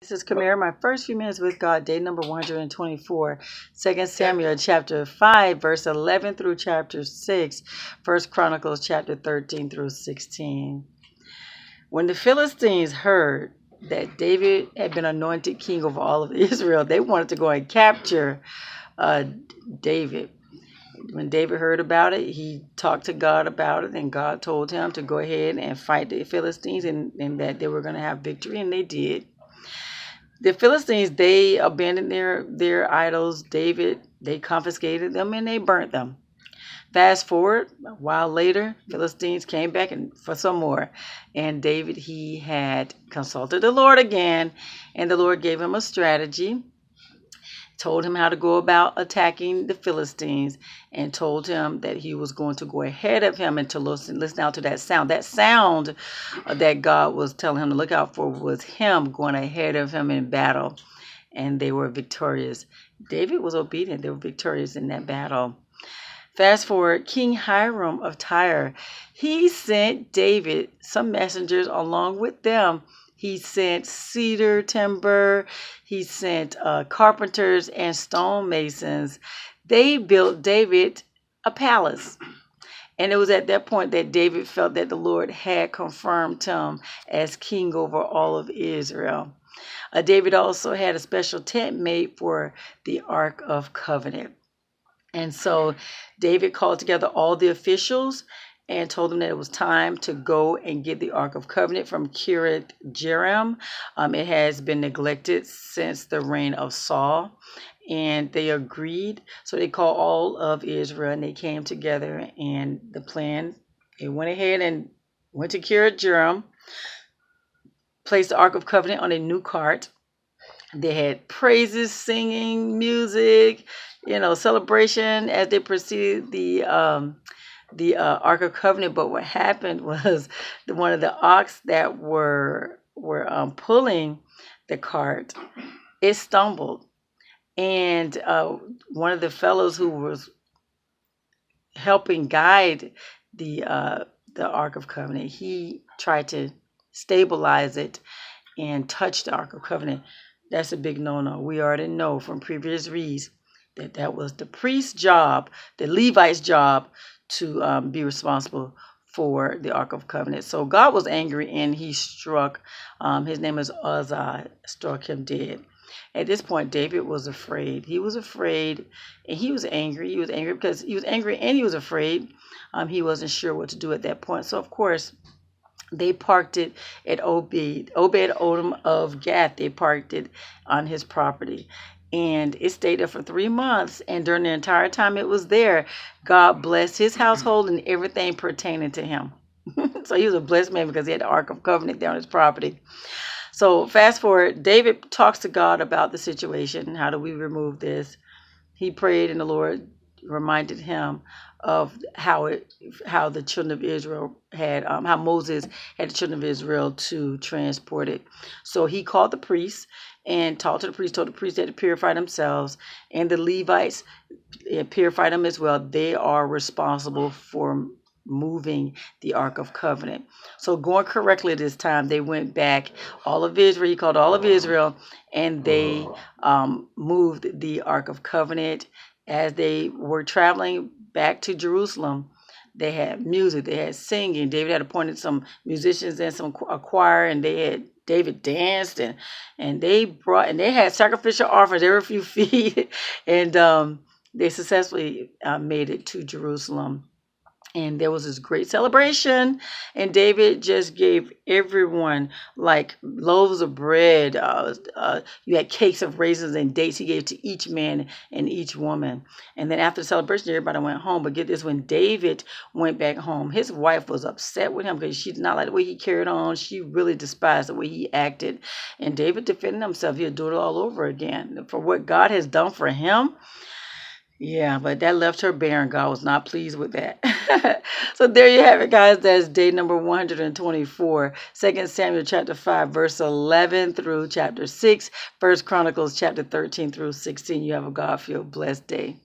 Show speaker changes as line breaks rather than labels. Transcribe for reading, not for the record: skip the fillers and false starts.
This is Kamera, my first few minutes with God, day number 124, 2 Samuel chapter 5, verse 11 through chapter 6, 1 Chronicles chapter 13 through 16. When the Philistines heard that David had been anointed king over all of Israel, they wanted to go and capture David. When David heard about it, he talked to God about it, and God told him to go ahead and fight the Philistines and that they were going to have victory, and they did. The Philistines, they abandoned their idols. They confiscated them and they burnt them. Fast forward a while later, Philistines came back for some more. And David, he had consulted the Lord again, and the Lord gave him a strategy, told him how to go about attacking the Philistines, and told him that he was going to go ahead of him and to listen out to that sound. That sound that God was telling him to look out for was him going ahead of him in battle, and they were victorious. David was obedient. They were victorious in that battle. Fast forward, King Hiram of Tyre, he sent David some messengers along with them. He sent cedar timber. He sent carpenters and stonemasons. They built David a palace. And it was at that point that David felt that the Lord had confirmed him as king over all of Israel. David also had a special tent made for the Ark of Covenant. And so David called together all the officials and told them that it was time to go and get the Ark of Covenant from Kiriath Jearim. It has been neglected since the reign of Saul, and they agreed. So they called all of Israel, and they came together, and the plan, they went ahead and went to Kiriath Jearim, placed the Ark of Covenant on a new cart. They had praises, singing, music, celebration as they proceeded the Ark of Covenant. But what happened was one of the ox that were pulling the cart, it stumbled, and one of the fellows who was helping guide the Ark of Covenant, he tried to stabilize it and touch the Ark of Covenant. That's a big no-no. We already know from previous reads that was the priest's job, the Levite's job, to be responsible for the Ark of Covenant. So God was angry, and he struck, his name is Uzzah, struck him dead. At this point, David was afraid. He was afraid, and he was angry. He was angry because he was angry and he was afraid. He wasn't sure what to do at that point. So, of course, they parked it at Obed-Edom of Gath. They parked it on his property. And it stayed there for 3 months. And during the entire time it was there, God blessed his household and everything pertaining to him. So he was a blessed man because he had the Ark of Covenant there on his property. So fast forward, David talks to God about the situation. How do we remove this? He prayed, and the Lord reminded him of how the children of Israel had, how Moses had the children of Israel to transport it. So he called the priests and talked to the priests, told the priests they had to purify themselves, and the Levites purified them as well. They are responsible for moving the Ark of Covenant. So going correctly this time, they went back, all of Israel, he called all of Israel, and they moved the Ark of Covenant. As they were traveling back to Jerusalem, they had music, they had singing. David had appointed some musicians and a choir, and David danced, and they had sacrificial offerings every few feet, and they successfully made it to Jerusalem. And there was this great celebration, and David just gave everyone like loaves of bread. You had cakes of raisins and dates he gave to each man and each woman. And then after the celebration, everybody went home. But get this, when David went back home, his wife was upset with him because she did not like the way he carried on. She really despised the way he acted. And David defended himself. He'd do it all over again for what God has done for him. Yeah, but that left her barren. God was not pleased with that. So there you have it, guys. That's day number 124. 2 Samuel chapter 5, verse 11 through chapter 6. 1 Chronicles chapter 13 through 16. You have a God-filled blessed day.